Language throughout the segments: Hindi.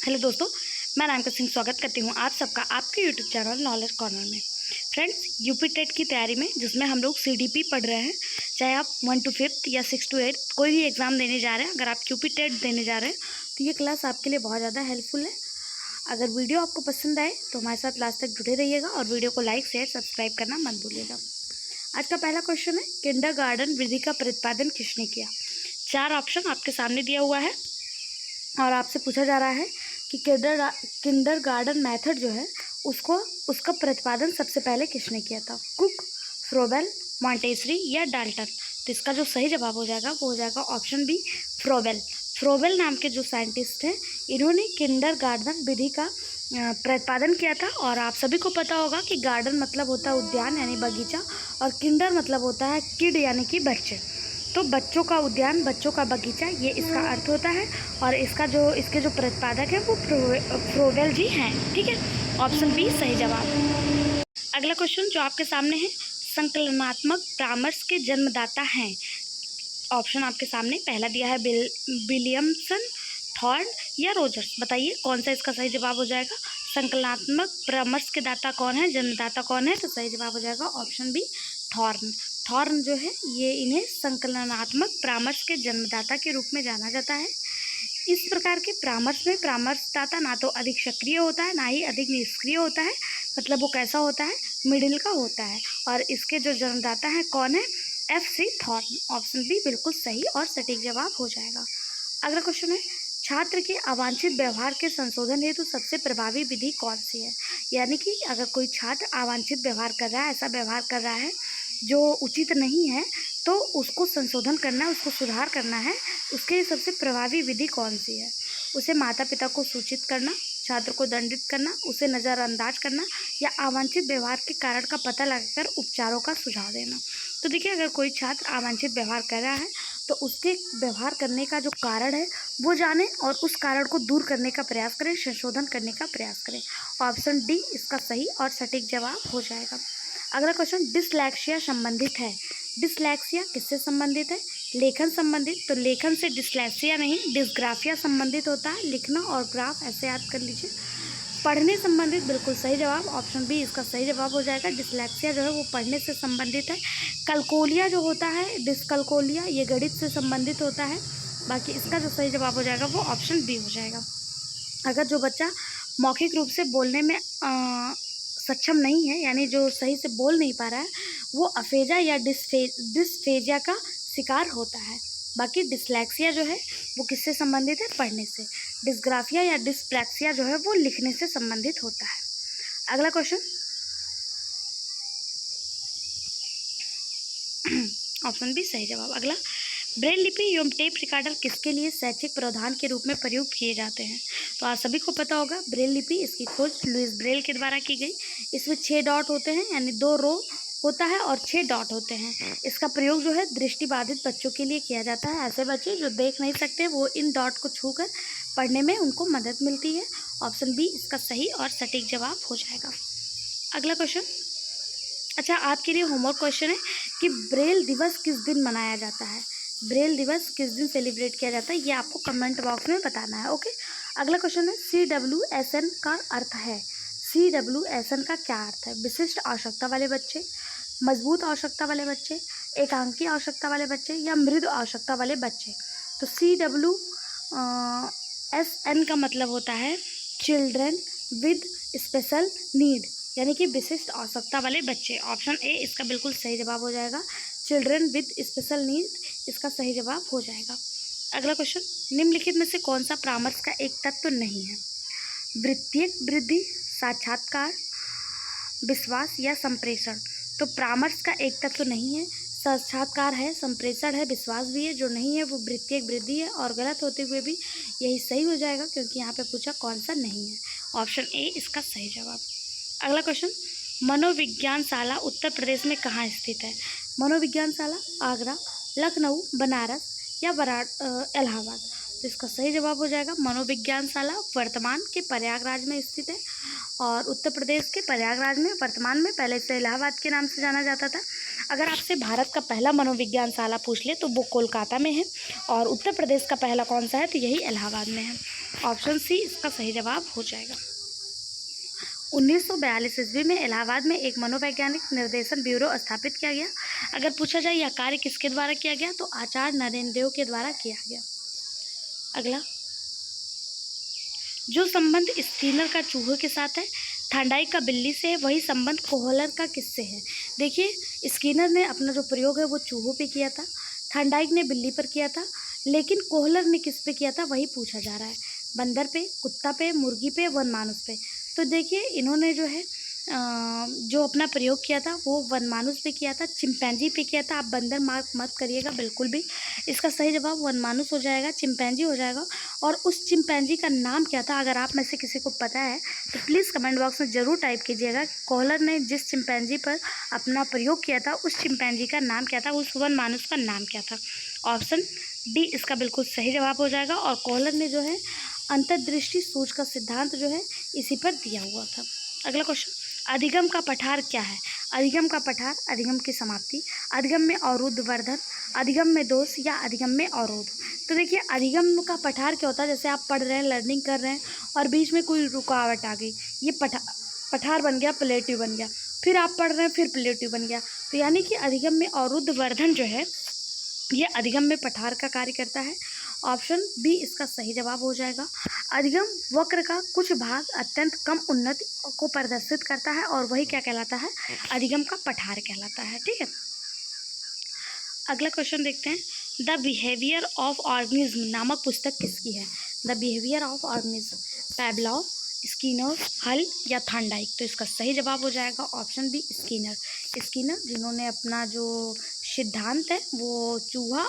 हेलो दोस्तों, मैं रामकर सिंह स्वागत करती हूँ आप सबका आपके यूट्यूब चैनल नॉलेज कॉर्नर में। फ्रेंड्स, यूपी टेट की तैयारी में जिसमें हम लोग सीडीपी पढ़ रहे हैं, चाहे आप 1 to 5 या 6 to 8 कोई भी एग्ज़ाम देने जा रहे हैं, अगर आप यूपी टेट देने जा रहे हैं तो ये क्लास आपके लिए बहुत ज़्यादा हेल्पफुल है। अगर वीडियो आपको पसंद आए तो हमारे साथ लास्ट तक जुड़े रहिएगा और वीडियो को लाइक शेयर सब्सक्राइब करना मत भूलिएगा। आज का पहला क्वेश्चन है, किंडरगार्टन विधि का प्रतिपादन किसने किया। 4 ऑप्शन आपके सामने दिया हुआ है और आपसे पूछा जा रहा है कि किंडरगार्टन मेथड जो है उसका प्रतिपादन सबसे पहले किसने किया था, कुक, फ्रोबेल, मॉन्टेसरी या डाल्टन। तो इसका जो सही जवाब हो जाएगा वो हो जाएगा ऑप्शन बी, फ्रोबेल। फ्रोबेल नाम के जो साइंटिस्ट हैं इन्होंने किंडरगार्टन विधि का प्रतिपादन किया था। और आप सभी को पता होगा कि गार्डन मतलब होता है उद्यान यानी बगीचा, और किंडर मतलब होता है किड यानी कि बच्चे। तो बच्चों का उद्यान, बच्चों का बगीचा, ये इसका अर्थ होता है। और इसके जो प्रतिपादक हैं वो फ्रोबेल जी हैं। ठीक है, ऑप्शन बी सही जवाब। अगला क्वेश्चन जो आपके सामने है, संकलनात्मक परामर्श के जन्मदाता हैं। ऑप्शन आपके सामने पहला दिया है विलियमसन, थॉर्न या रोजर्स। बताइए कौन सा इसका सही जवाब हो जाएगा। संकलनात्मक परामर्श के दाता कौन है, जन्मदाता कौन है, तो सही जवाब हो जाएगा ऑप्शन बी, थॉर्न। थॉर्न जो है ये इन्हें संकलनात्मक परामर्श के जन्मदाता के रूप में जाना जाता है। इस प्रकार के परामर्श में परामर्शदाता ना तो अधिक सक्रिय होता है ना ही अधिक निष्क्रिय होता है, मतलब वो कैसा होता है, मिडिल का होता है। और इसके जो जन्मदाता है कौन है, FC थॉर्न। ऑप्शन बी बिल्कुल सही और सटीक जवाब हो जाएगा। अगला क्वेश्चन है, छात्र के अवांछित व्यवहार के संशोधन हेतु सबसे प्रभावी विधि कौन सी है। यानी कि अगर कोई छात्र अवांछित व्यवहार कर रहा है, ऐसा व्यवहार कर रहा है जो उचित नहीं है, तो उसको संशोधन करना है, उसको सुधार करना है, उसके लिए सबसे प्रभावी विधि कौन सी है। उसे माता पिता को सूचित करना, छात्र को दंडित करना, उसे नज़रअंदाज करना, या अवांछित व्यवहार के कारण का पता लगाकर उपचारों का सुझाव देना। तो देखिए, अगर कोई छात्र अवांछित व्यवहार कर रहा है तो उसके व्यवहार करने का जो कारण है वो जाने और उस कारण को दूर करने का प्रयास करें, संशोधन करने का प्रयास करें। ऑप्शन डी इसका सही और सटीक जवाब हो जाएगा। अगला क्वेश्चन, डिसलेक्सिया संबंधित है। डिसलेक्सिया किससे संबंधित है, लेखन संबंधित। तो लेखन से डिसलेक्सिया नहीं, डिसग्राफिया संबंधित होता है। लिखना और ग्राफ ऐसे याद कर लीजिए। पढ़ने संबंधित बिल्कुल सही जवाब, ऑप्शन बी इसका सही जवाब हो जाएगा। डिसलेक्सिया जो है वो पढ़ने से संबंधित है। कलकोलिया जो होता है, डिसकलकोलिया, ये गणित से संबंधित होता है। बाकी इसका जो सही जवाब हो जाएगा वो ऑप्शन बी हो जाएगा। अगर जो बच्चा मौखिक रूप से बोलने में सक्षम नहीं है, यानी जो सही से बोल नहीं पा रहा है, वो अफेजा या डिस्फेजिया का शिकार होता है। बाकी डिसलेक्सिया जो है वो किससे संबंधित है, पढ़ने से। डिसग्राफिया या डिस्प्रैक्सिया जो है वो लिखने से संबंधित होता है। अगला क्वेश्चन, ऑप्शन बी सही जवाब। अगला, ब्रेल लिपि एवं टेप रिकॉर्डर किसके लिए शैक्षिक प्रावधान के रूप में प्रयुक्त किए जाते हैं। तो आप सभी को पता होगा ब्रेल लिपि, इसकी खोज लुइस ब्रेल के द्वारा की गई। इसमें 6 डॉट होते हैं, यानी 2 रो होता है और 6 डॉट होते हैं। इसका प्रयोग जो है दृष्टिबाधित बच्चों के लिए किया जाता है। ऐसे बच्चे जो देख नहीं सकते वो इन डॉट को छूकर पढ़ने में उनको मदद मिलती है। ऑप्शन बी इसका सही और सटीक जवाब हो जाएगा। अगला क्वेश्चन, अच्छा आपके लिए होमवर्क क्वेश्चन है कि ब्रेल दिवस किस दिन मनाया जाता है। ब्रेल दिवस किस दिन सेलिब्रेट किया जाता है, ये आपको कमेंट बॉक्स में बताना है। ओके, अगला क्वेश्चन है, CWSN का अर्थ है। CWSN का क्या अर्थ है, विशिष्ट आवश्यकता वाले बच्चे, मजबूत आवश्यकता वाले बच्चे, एकांकी आवश्यकता वाले बच्चे, या मृदु आवश्यकता वाले बच्चे। तो CWSN का मतलब होता है चिल्ड्रन विद स्पेशल नीड, यानी कि विशिष्ट आवश्यकता वाले बच्चे। ऑप्शन ए इसका बिल्कुल सही जवाब हो जाएगा, चिल्ड्रन विद स्पेशल नीड इसका सही जवाब हो जाएगा। अगला क्वेश्चन, निम्नलिखित में से कौन सा परामर्श का एक तत्व नहीं है। वृत्तीय वृद्धि, साक्षात्कार, विश्वास या संप्रेषण। तो परामर्श का एक तत्व नहीं है, साक्षात्कार है, संप्रेषण है, विश्वास भी है। जो नहीं है वो वृत्तीय वृद्धि है, और गलत होते हुए भी यही सही हो जाएगा क्योंकि यहाँ पे पूछा कौन सा नहीं है। ऑप्शन ए इसका सही जवाब। अगला क्वेश्चन, मनोविज्ञानशाला उत्तर प्रदेश में कहाँ स्थित है। मनोविज्ञानशाला आगरा, लखनऊ, बनारस या इलाहाबाद। तो तो इसका सही जवाब हो जाएगा मनोविज्ञानशाला वर्तमान के प्रयागराज में स्थित है और उत्तर प्रदेश के प्रयागराज में वर्तमान में, पहले से इलाहाबाद के नाम से जाना जाता था। अगर आपसे भारत का पहला मनोविज्ञानशाला पूछ ले तो वो कोलकाता में है और उत्तर प्रदेश का पहला कौन सा है तो यही इलाहाबाद में है। ऑप्शन सी इसका सही जवाब हो जाएगा। 1942 ईस्वी में इलाहाबाद में एक मनोवैज्ञानिक निर्देशन ब्यूरो स्थापित किया गया। अगर पूछा जाए यह कार्य किसके द्वारा किया गया तो आचार्य नरेंद्र देव के द्वारा किया गया। अगला, जो संबंध स्किनर का चूहों के साथ है, थॉर्नडाइक का बिल्ली से है, वही संबंध कोहलर का किससे है। देखिए, स्किनर ने अपना जो प्रयोग है वो चूहों पे किया था, थॉर्नडाइक ने बिल्ली पर किया था, लेकिन कोहलर ने किस पे किया था वही पूछा जा रहा है। बंदर पे, कुत्ता पे, मुर्गी पे, वनमानुष पे। तो देखिए, इन्होंने जो है जो अपना प्रयोग किया था वो वनमानुष पे किया था, चिंपैंजी पे किया था। आप बंदर मार्क मत करिएगा बिल्कुल भी। इसका सही जवाब वनमानुष हो जाएगा, चिंपैंजी हो जाएगा। और उस चिंपैंजी का नाम क्या था, अगर आप में से किसी को पता है तो प्लीज़ कमेंट बॉक्स में ज़रूर टाइप कीजिएगा। कोहलर ने जिस चिंपैंजी पर अपना प्रयोग किया था उस चिंपैंजी का नाम क्या था, उस वनमानुष का नाम क्या था। ऑप्शन डी इसका बिल्कुल सही जवाब हो जाएगा। और कोहलर ने जो है अंतर्दृष्टि सूच का सिद्धांत जो है इसी पर दिया हुआ था। अगला क्वेश्चन, अधिगम का पठार क्या है। अधिगम का पठार, अधिगम की समाप्ति, अधिगम में अवरुद्ध वर्धन, अधिगम में दोष या अधिगम में अवरोध। तो देखिए, अधिगम का पठार क्या होता है, जैसे आप पढ़ रहे हैं, लर्निंग कर रहे हैं और बीच में कोई रुकावट आ गई, ये पठार बन गया, प्लेटिव बन गया, फिर आप पढ़ रहे हैं फिर प्लेटिव बन गया। तो यानी कि अधिगम में अवरुद्ध वर्धन जो है ये अधिगम में पठार का कार्य करता है। ऑप्शन बी इसका सही जवाब हो जाएगा। अधिगम वक्र का कुछ भाग अत्यंत कम उन्नति को प्रदर्शित करता है और वही क्या कहलाता है, अधिगम का पठार कहलाता है। ठीक है, अगला क्वेश्चन देखते हैं। द बिहेवियर ऑफ ऑर्गेनिज्म नामक पुस्तक किसकी है। The behaviour of organism, Pavlov, Skinner, Hull या थॉर्नडाइक। तो इसका सही जवाब हो जाएगा ऑप्शन बी स्किनर। स्किनर जिन्होंने अपना जो सिद्धांत है वो चूहा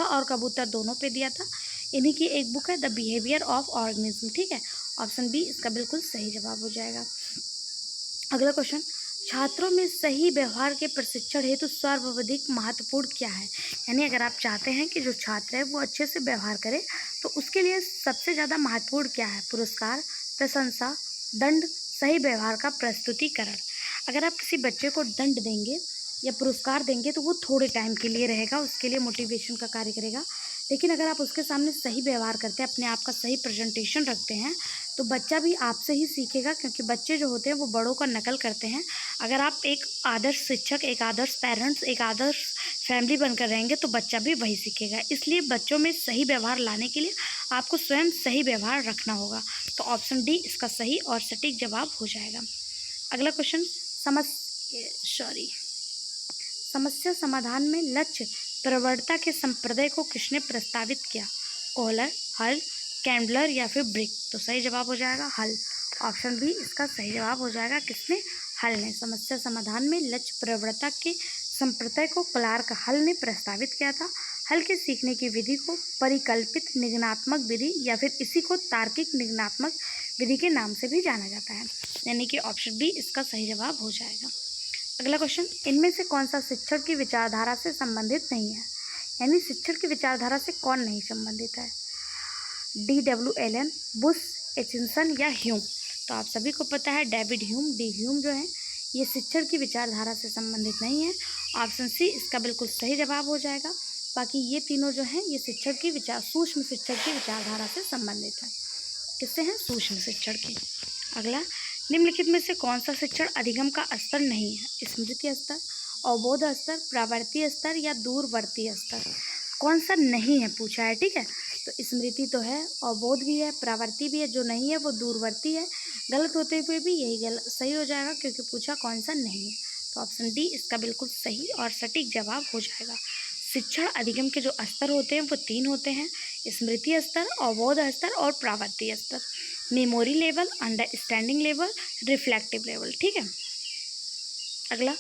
और कबूतर दोनों पे दिया था। इन्हीं की एक बुक है द बिहेवियर ऑफ ऑर्गेनिज्म। ठीक है, ऑप्शन बी इसका बिल्कुल सही जवाब हो जाएगा। अगला क्वेश्चन, छात्रों में सही व्यवहार के प्रशिक्षण हेतु सर्वाधिक महत्वपूर्ण क्या है। यानी अगर आप चाहते हैं कि जो छात्र है वो अच्छे से व्यवहार करे तो उसके लिए सबसे ज़्यादा महत्वपूर्ण क्या है। पुरस्कार, प्रशंसा, दंड, सही व्यवहार का प्रस्तुतिकरण। अगर आप किसी बच्चे को दंड देंगे या पुरस्कार देंगे तो वो थोड़े टाइम के लिए रहेगा, उसके लिए मोटिवेशन का कार्य करेगा। लेकिन अगर आप उसके सामने सही व्यवहार करते हैं, अपने आप का सही प्रेजेंटेशन रखते हैं तो बच्चा भी आपसे ही सीखेगा, क्योंकि बच्चे जो होते हैं वो बड़ों का नकल करते हैं। अगर आप एक आदर्श शिक्षक, एक आदर्श पेरेंट्स, एक आदर्श फैमिली बनकर रहेंगे तो बच्चा भी वही सीखेगा। इसलिए बच्चों में सही व्यवहार लाने के लिए आपको स्वयं सही व्यवहार रखना होगा। तो ऑप्शन डी इसका सही और सटीक जवाब हो जाएगा। अगला क्वेश्चन, समस्या समाधान में लक्ष्य प्रवणता के संप्रदाय को किसने प्रस्तावित किया। कोहलर, हल, कैंडलर या फिर ब्रिक। तो सही जवाब हो जाएगा हल। ऑप्शन बी इसका सही जवाब हो जाएगा, किसने, हल ने। समस्या समाधान में लक्ष्य प्रवणता के संप्रदाय को क्लार्क हल ने प्रस्तावित किया था। हल के सीखने की विधि को परिकल्पित निगमनात्मक विधि या फिर इसी को तार्किक निगमनात्मक विधि के नाम से भी जाना जाता है। यानी कि ऑप्शन बी इसका सही जवाब हो जाएगा। अगला क्वेश्चन, इनमें से कौन सा शिक्षण की विचारधारा से संबंधित नहीं है। यानी शिक्षण की विचारधारा से कौन नहीं संबंधित है। D.W. एलन, बुश, एचिंसन या ह्यूम। तो आप सभी को पता है डेविड ह्यूम, डी ह्यूम जो है ये शिक्षण की विचारधारा से संबंधित नहीं है। ऑप्शन सी इसका बिल्कुल सही जवाब हो जाएगा। बाकी ये तीनों जो हैं ये सूक्ष्म शिक्षण की विचारधारा से संबंधित है। किससे हैं, सूक्ष्म शिक्षण की। अगला, निम्नलिखित में से कौन सा शिक्षण अधिगम का स्तर नहीं है। स्मृति स्तर, अवबोध स्तर, प्रावर्ती स्तर या दूरवर्ती स्तर। कौन सा नहीं है पूछा है। ठीक है, तो स्मृति तो है, अवबोध भी है, प्रावर्ती भी है, जो नहीं है वो दूरवर्ती है। गलत होते हुए भी यही सही हो जाएगा क्योंकि पूछा कौन सा नहीं है। तो ऑप्शन डी इसका बिल्कुल सही और सटीक जवाब हो जाएगा। शिक्षण अधिगम के जो स्तर होते हैं वो 3 होते हैं, स्मृति स्तर, अवबोध स्तर और प्रावर्ती स्तर। Memory level, understanding level, reflective level. ठीक है, अगला,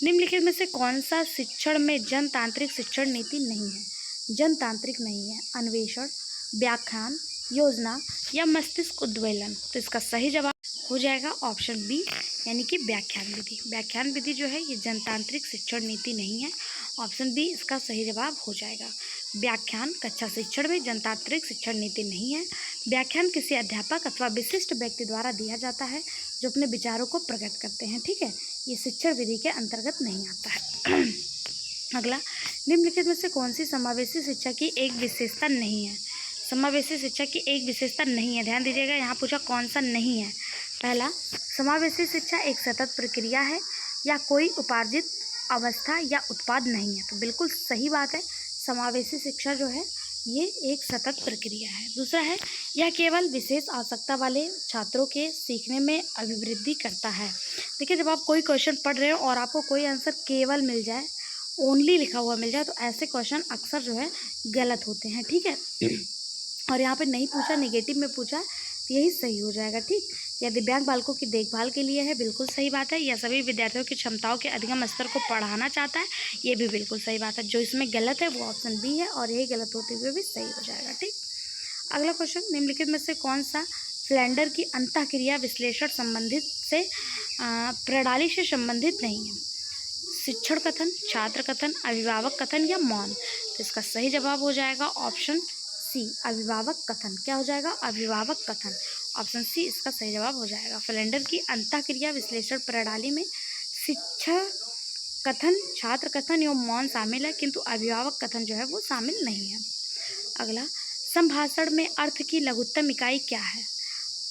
निम्नलिखित में से कौन सा शिक्षण में जनतांत्रिक शिक्षण नीति नहीं है। जनतांत्रिक नहीं है, अन्वेषण, व्याख्यान, योजना या मस्तिष्क उद्वेलन। तो इसका सही जवाब हो जाएगा ऑप्शन बी, यानी कि व्याख्यान विधि। व्याख्यान विधि जो है ये जनतांत्रिक शिक्षण नीति नहीं है। ऑप्शन बी इसका सही जवाब हो जाएगा। व्याख्यान कक्षा शिक्षण में जनतांत्रिक शिक्षण नीति नहीं है। व्याख्यान किसी अध्यापक अथवा विशिष्ट व्यक्ति द्वारा दिया जाता है जो अपने विचारों को प्रकट करते हैं, ठीक है। ये शिक्षण विधि के अंतर्गत नहीं आता है। अगला, निम्नलिखित में से कौन सी समावेशी शिक्षा की एक विशेषता नहीं है? समावेशी शिक्षा की एक विशेषता नहीं है, ध्यान दीजिएगा, यहाँ पूछा कौन सा नहीं है। पहला, समावेशी शिक्षा एक सतत प्रक्रिया है या कोई उपार्जित अवस्था या उत्पाद नहीं है। तो बिल्कुल सही बात है, समावेशी शिक्षा जो है ये एक सतत प्रक्रिया है। दूसरा है, यह केवल विशेष आवश्यकता वाले छात्रों के सीखने में अभिवृद्धि करता है। देखिए, जब आप कोई क्वेश्चन पढ़ रहे हो और आपको कोई आंसर केवल मिल जाए, ओनली लिखा हुआ मिल जाए, तो ऐसे क्वेश्चन अक्सर जो है गलत होते हैं, ठीक है। और यहाँ पे नहीं पूछा, नेगेटिव में पूछा, तो यही सही हो जाएगा, ठीक। यह दिव्यांग बालकों की देखभाल के लिए है, बिल्कुल सही बात है। यह सभी विद्यार्थियों की क्षमताओं के अधिगम स्तर को बढ़ाना चाहता है, ये भी बिल्कुल सही बात है। जो इसमें गलत है वो ऑप्शन बी है, और यही गलत होते हुए भी सही हो जाएगा, ठीक। अगला क्वेश्चन, निम्नलिखित में से कौन सा फ्लैंडर की अंतःक्रिया विश्लेषण संबंधित से प्रणाली से संबंधित नहीं है? शिक्षण कथन, छात्र कथन, अभिभावक कथन या मौन? तो इसका सही जवाब हो जाएगा ऑप्शन सी, अभिभावक कथन। क्या हो जाएगा? अभिभावक कथन। ऑप्शन सी इसका सही जवाब हो जाएगा। फ्लैंडर की अंतःक्रिया विश्लेषण प्रणाली में शिक्षक कथन, छात्र कथन एवं मौन शामिल है, किंतु अभिभावक कथन जो है वो शामिल नहीं है। अगला, संभाषण में अर्थ की लघुत्तम इकाई क्या है?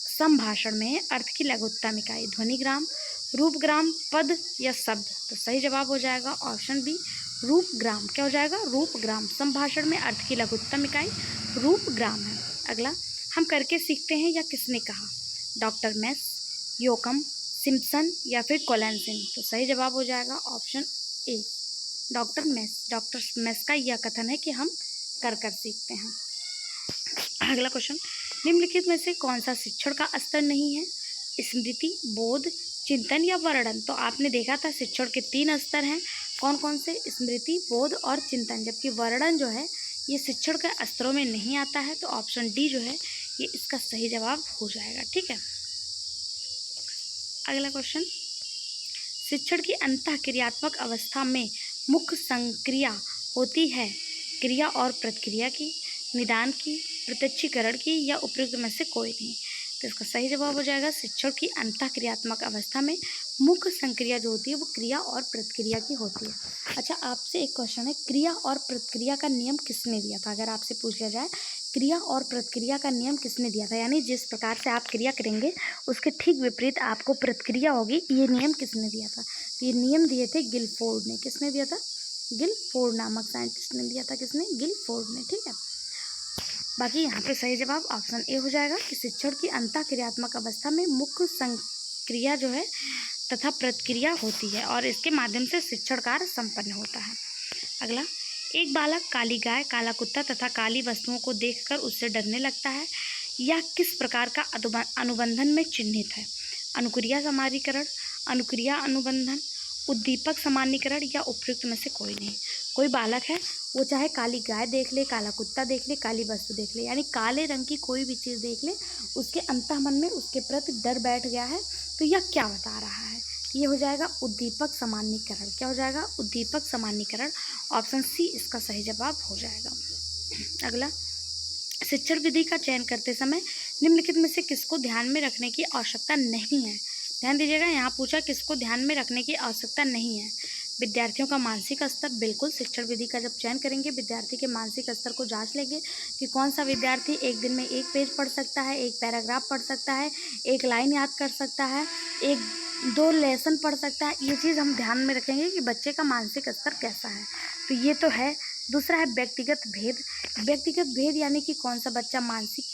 संभाषण में अर्थ की लघुत्तम इकाई ध्वनिग्राम, रूपग्राम, पद या शब्द? तो सही जवाब हो जाएगा ऑप्शन बी, रूपग्राम। क्या हो जाएगा? रूपग्राम। संभाषण में अर्थ की लघुत्तम इकाई रूपग्राम है। अगला, हम करके सीखते हैं या किसने कहा? डॉक्टर मेस, योकम, सिम्पसन या फिर कोलैंसिन? तो सही जवाब हो जाएगा option A, doctor mess. Doctor mess का यह कथन है कि हम कर सीखते हैं। अगला क्वेश्चन, निम्नलिखित में से कौन सा शिक्षण का स्तर नहीं है? स्मृति, बोध, चिंतन या वर्णन? तो आपने देखा था शिक्षण के 3 स्तर हैं, कौन कौन से? स्मृति, बोध और चिंतन। जबकि वर्णन जो है ये शिक्षण के स्तरों में नहीं आता है, तो ऑप्शन डी जो है ये इसका सही जवाब हो जाएगा, ठीक है। अगला क्वेश्चन, शिक्षण की अंतःक्रियात्मक अवस्था में मुख्य संक्रिया होती है क्रिया और प्रतिक्रिया की, निदान की, प्रत्यक्षीकरण की या उपयुक्त में से कोई नहीं? तो इसका सही जवाब हो जाएगा, शिक्षण की अंतःक्रियात्मक अवस्था में मुख्य संक्रिया जो होती है वो क्रिया और प्रतिक्रिया की होती है। अच्छा, आपसे एक क्वेश्चन है, क्रिया और प्रतिक्रिया का नियम किसने दिया था? अगर आपसे पूछ लिया जाए क्रिया और प्रतिक्रिया का नियम किसने दिया था, यानी जिस प्रकार से आप क्रिया करेंगे उसके ठीक विपरीत आपको प्रतिक्रिया होगी, ये नियम किसने दिया था? तो ये नियम दिए थे गिलफोर्ड ने। किसने दिया था? गिलफोर्ड नामक साइंटिस्ट ने दिया था। किसने? गिलफोर्ड ने, ठीक है। बाकी यहाँ पे सही जवाब ऑप्शन ए हो जाएगा कि शिक्षण की अंतःक्रियात्मक अवस्था में मुख्य संक्रिया जो है तथा प्रतिक्रिया होती है और इसके माध्यम से शिक्षण कार्य संपन्न होता है। अगला, एक बालक काली गाय, काला कुत्ता तथा काली वस्तुओं को देखकर उससे डरने लगता है, यह किस प्रकार का अनुबंधन में चिन्हित है? अनुक्रिया समानीकरण, अनुक्रिया अनुबंधन, उद्दीपक सामान्यीकरण या उपयुक्त में से कोई नहीं? कोई बालक है, वो चाहे काली गाय देख ले, काला कुत्ता देख ले, काली वस्तु देख ले, यानी काले रंग की कोई भी चीज़ देख ले, उसके अंतःमन में उसके प्रति डर बैठ गया है, तो यह क्या बता रहा है? ये हो जाएगा उद्दीपक सामान्यीकरण। क्या हो जाएगा? उद्दीपक सामान्यीकरण। ऑप्शन सी इसका सही जवाब हो जाएगा। अगला, शिक्षण विधि का चयन करते समय निम्नलिखित में से किसको ध्यान में रखने की आवश्यकता नहीं है? ध्यान दीजिएगा, यहाँ पूछा किसको ध्यान में रखने की आवश्यकता नहीं है। विद्यार्थियों का मानसिक स्तर, बिल्कुल शिक्षण विधि का जब चयन करेंगे विद्यार्थी के मानसिक स्तर को जांच लेंगे कि कौन सा विद्यार्थी एक दिन में 1 पेज पढ़ सकता है, 1 पैराग्राफ पढ़ सकता है, 1 लाइन याद कर सकता है, 1-2 लेसन पढ़ सकता है। ये चीज़ हम ध्यान में रखेंगे कि बच्चे का मानसिक स्तर कैसा है, तो ये तो है। दूसरा है व्यक्तिगत भेद। व्यक्तिगत भेद यानी कि कौन सा बच्चा मानसिक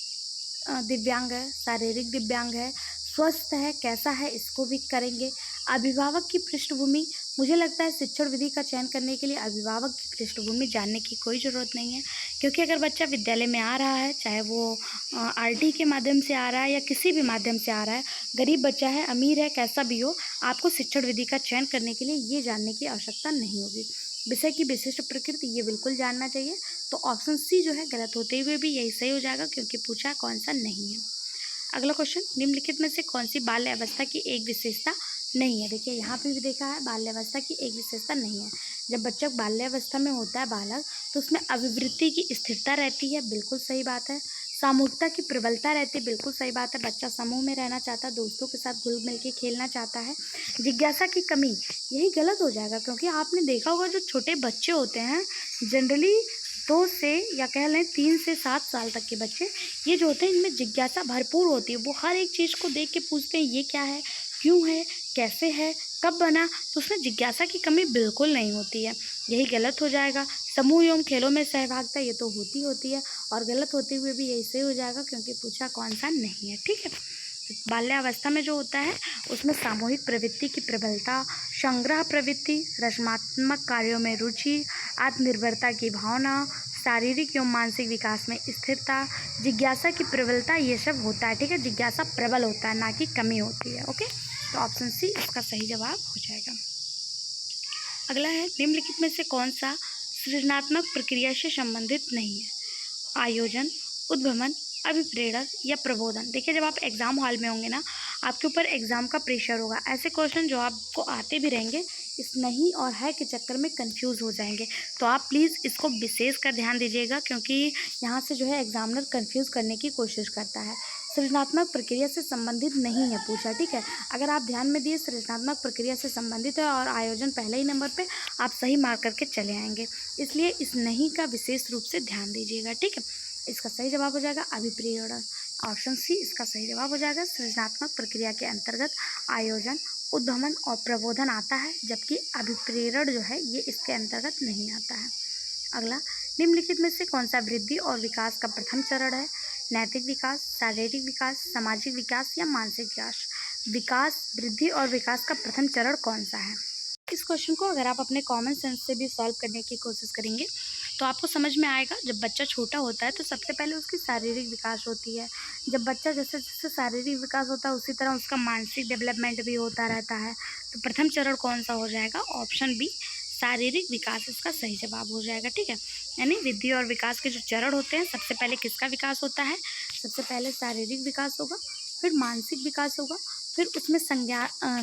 दिव्यांग है, शारीरिक दिव्यांग है, स्वस्थ है, कैसा है, इसको भी करेंगे। अभिभावक की पृष्ठभूमि, मुझे लगता है शिक्षण विधि का चयन करने के लिए अभिभावक की पृष्ठभूमि जानने की कोई ज़रूरत नहीं है, क्योंकि अगर बच्चा विद्यालय में आ रहा है, चाहे वो आरटी के माध्यम से आ रहा है या किसी भी माध्यम से आ रहा है, गरीब बच्चा है, अमीर है, कैसा भी हो, आपको शिक्षण विधि का चयन करने के लिए ये जानने की आवश्यकता नहीं होगी। विषय की विशिष्ट प्रकृति ये बिल्कुल जानना चाहिए। तो ऑप्शन सी जो है गलत होते हुए भी यही सही हो जाएगा, क्योंकि पूछा कौन सा नहीं है। अगला क्वेश्चन, निम्नलिखित में से कौन सी बाल्य अवस्था की एक विशेषता नहीं है। देखिए यहाँ पे भी देखा है, बाल्यावस्था की एक विशेषता नहीं है। जब बच्चा बाल्यावस्था में होता है बालक, तो उसमें अभिवृत्ति की स्थिरता रहती है, बिल्कुल सही बात है। सामूहिकता की प्रबलता रहती है, बिल्कुल सही बात है। बच्चा समूह में रहना चाहता है, दोस्तों के साथ घुल मिल के खेलना चाहता है। जिज्ञासा की कमी, यही गलत हो जाएगा, क्योंकि आपने देखा होगा जो छोटे बच्चे होते हैं जनरली 2 से या कह लें 3 से 7 साल तक के बच्चे, ये जो होते हैं इनमें जिज्ञासा भरपूर होती है। वो हर एक चीज़ को देख के पूछते हैं ये क्या है, क्यों है, कैसे है, कब बना। तो उसमें जिज्ञासा की कमी बिल्कुल नहीं होती है, यही गलत हो जाएगा। समूह एवं खेलों में सहभागिता ये तो होती है, और गलत होते हुए भी यही सही हो जाएगा, क्योंकि पूछा कौन सा नहीं है। ठीक है, बाल्यावस्था में जो होता है उसमें सामूहिक प्रवृत्ति की प्रबलता, संग्रह प्रवृत्ति, रचनात्मक कार्यों में रुचि, आत्मनिर्भरता की भावना, शारीरिक एवं मानसिक विकास में स्थिरता, जिज्ञासा की प्रबलता, ये सब होता है। ठीक है, जिज्ञासा प्रबल होता है, ना कि कमी होती है। ओके, तो ऑप्शन सी इसका सही जवाब हो जाएगा। अगला है, निम्नलिखित में से कौन सा सृजनात्मक प्रक्रिया से संबंधित नहीं है? आयोजन, उद्भवन, अभिप्रेरण या प्रबोधन। देखिए जब आप एग्ज़ाम हॉल में होंगे ना, आपके ऊपर एग्ज़ाम का प्रेशर होगा, ऐसे क्वेश्चन जो आपको आते भी रहेंगे, इस नहीं और है के चक्कर में कंफ्यूज हो जाएंगे। तो आप प्लीज़ इसको विशेष कर ध्यान दीजिएगा, क्योंकि यहाँ से जो है एग्जामिनर कंफ्यूज करने की कोशिश करता है। सृजनात्मक प्रक्रिया से संबंधित नहीं है पूछा। ठीक है, अगर आप ध्यान में दिए सृजनात्मक प्रक्रिया से संबंधित है और आयोजन पहले ही नंबर पे, आप सही मार्क करके चले आएंगे, इसलिए इस नहीं का विशेष रूप से ध्यान दीजिएगा। ठीक है, इसका सही जवाब हो जाएगा अभिप्रेरण। ऑप्शन सी इसका सही जवाब हो जाएगा। सृजनात्मक प्रक्रिया के अंतर्गत आयोजन, उद्भवन और प्रबोधन आता है, जबकि अभिप्रेरण जो है ये इसके अंतर्गत नहीं आता है। अगला, निम्नलिखित में से कौन सा वृद्धि और विकास का प्रथम चरण है? नैतिक विकास, शारीरिक विकास, सामाजिक विकास या मानसिक विकास? विकास, वृद्धि और विकास का प्रथम चरण कौन सा है? इस क्वेश्चन को अगर आप अपने कॉमन सेंस से भी सॉल्व करने की कोशिश करेंगे तो आपको समझ में आएगा। जब बच्चा छोटा होता है तो सबसे पहले उसकी शारीरिक विकास होती है। जब बच्चा जैसे जैसे शारीरिक विकास होता है उसी तरह उसका मानसिक डेवलपमेंट भी होता रहता है। तो प्रथम चरण कौन सा हो जाएगा? ऑप्शन बी, शारीरिक विकास इसका सही जवाब हो जाएगा। ठीक है, यानी वृद्धि और विकास के जो चरण होते हैं, सबसे पहले किसका विकास होता है? सबसे पहले शारीरिक विकास होगा, फिर मानसिक विकास होगा, फिर उसमें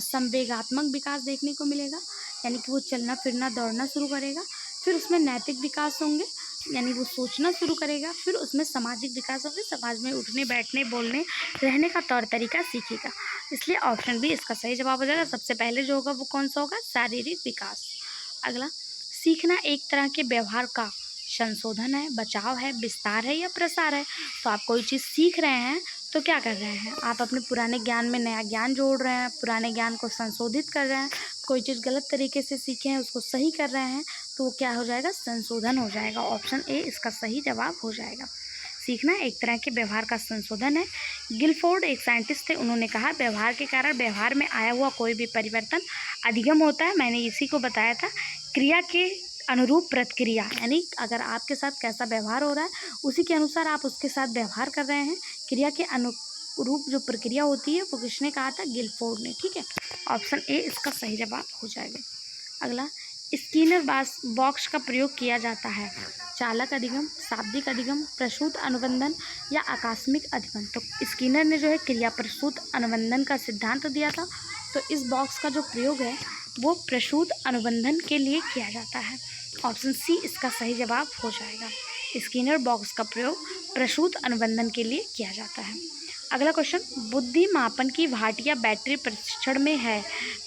संवेगात्मक विकास देखने को मिलेगा, यानी कि वो चलना फिरना दौड़ना शुरू करेगा। फिर उसमें नैतिक विकास होंगे, यानी वो सोचना शुरू करेगा। फिर उसमें सामाजिक विकास होंगे, समाज में उठने बैठने बोलने रहने का तौर तरीका सीखेगा। इसलिए ऑप्शन बी इसका सही जवाब हो जाएगा। सबसे पहले जो होगा वो कौन सा होगा? शारीरिक विकास। अगला, सीखना एक तरह के व्यवहार का संशोधन है, बचाव है, विस्तार है या प्रसार है? तो आप कोई चीज़ सीख रहे हैं तो क्या कर रहे हैं? आप अपने पुराने ज्ञान में नया ज्ञान जोड़ रहे हैं, पुराने ज्ञान को संशोधित कर रहे हैं। कोई चीज़ गलत तरीके से सीखे हैं उसको सही कर रहे हैं, तो वो क्या हो जाएगा? संशोधन हो जाएगा। ऑप्शन ए इसका सही जवाब हो जाएगा। सीखना एक तरह के व्यवहार का संशोधन है। गिलफोर्ड एक साइंटिस्ट थे, उन्होंने कहा व्यवहार के कारण व्यवहार में आया हुआ कोई भी परिवर्तन अधिगम होता है। मैंने इसी को बताया था, क्रिया के अनुरूप प्रतिक्रिया, यानी अगर आपके साथ कैसा व्यवहार हो रहा है उसी के अनुसार आप उसके साथ व्यवहार कर रहे हैं। क्रिया के अनुरूप जो प्रक्रिया होती है वो किसने कहा था? गिलफोर्ड ने। ठीक है, ऑप्शन ए इसका सही जवाब हो जाएगा। अगला, स्किनर बॉक्स का प्रयोग किया जाता है। चालक अधिगम, शाब्दिक अधिगम, प्रसूत अनुबंधन या आकस्मिक अधिगम? तो स्किनर ने जो है क्रिया प्रसूत अनुबंधन का सिद्धांत दिया था, तो इस बॉक्स का जो प्रयोग है वो प्रसूत अनुबंधन के लिए किया जाता है। ऑप्शन सी इसका सही जवाब हो जाएगा। स्किनर बॉक्स का प्रयोग प्रसूत अनुबंधन के लिए किया जाता है। अगला क्वेश्चन, बुद्धि मापन की भाटिया बैटरी परीक्षण में है।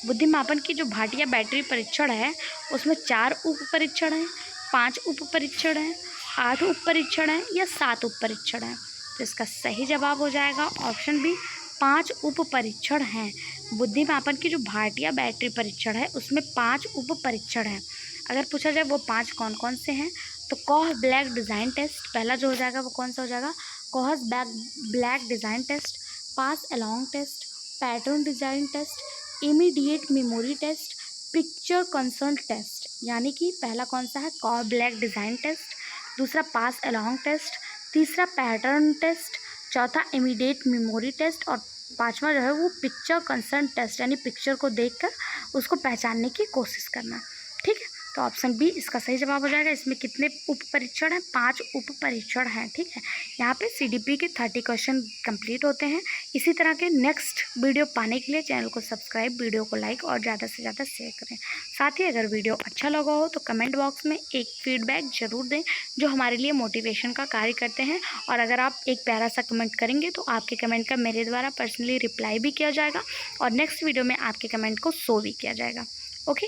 बुद्धि मापन की जो भाटिया बैटरी परीक्षण है उसमें 4 उप परीक्षण हैं, 5 उप परीक्षण हैं, 8 उप परीक्षण हैं या 7 उप परीक्षण हैं? तो इसका सही जवाब हो जाएगा ऑप्शन बी, 5 उप परीक्षण हैं। बुद्धि मापन की जो भाटिया बैटरी परीक्षण है उसमें 5 उप परीक्षण हैं। अगर पूछा जाए वो 5 कौन कौन से हैं, तो कॉह ब्लैक डिज़ाइन टेस्ट पहला जो हो जाएगा वो कौन सा हो जाएगा? Kohs block design test, pass along test, pattern design test, immediate memory test, picture concern test. यानी कि पहला कौन सा है? कॉह ब्लैक डिज़ाइन टेस्ट, दूसरा पास अलोंग टेस्ट, तीसरा पैटर्न टेस्ट, चौथा इमीडिएट मेमोरी टेस्ट और पांचवा जो है वो पिक्चर कंसर्न टेस्ट, यानी पिक्चर को देखकर उसको पहचानने की कोशिश करना। ठीक है, तो ऑप्शन बी इसका सही जवाब हो जाएगा। इसमें कितने उप परीक्षण हैं? 5 उप परीक्षण हैं, ठीक है। यहाँ पे CDP के 30 क्वेश्चन कंप्लीट होते हैं। इसी तरह के नेक्स्ट वीडियो पाने के लिए चैनल को सब्सक्राइब, वीडियो को लाइक और ज़्यादा से ज़्यादा शेयर करें। साथ ही अगर वीडियो अच्छा लगा हो तो कमेंट बॉक्स में एक फीडबैक ज़रूर दें, जो हमारे लिए मोटिवेशन का कार्य करते हैं। और अगर आप एक प्यारा सा कमेंट करेंगे तो आपके कमेंट का मेरे द्वारा पर्सनली रिप्लाई भी किया जाएगा और नेक्स्ट वीडियो में आपके कमेंट को शो भी किया जाएगा। Okay,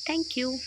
thank you.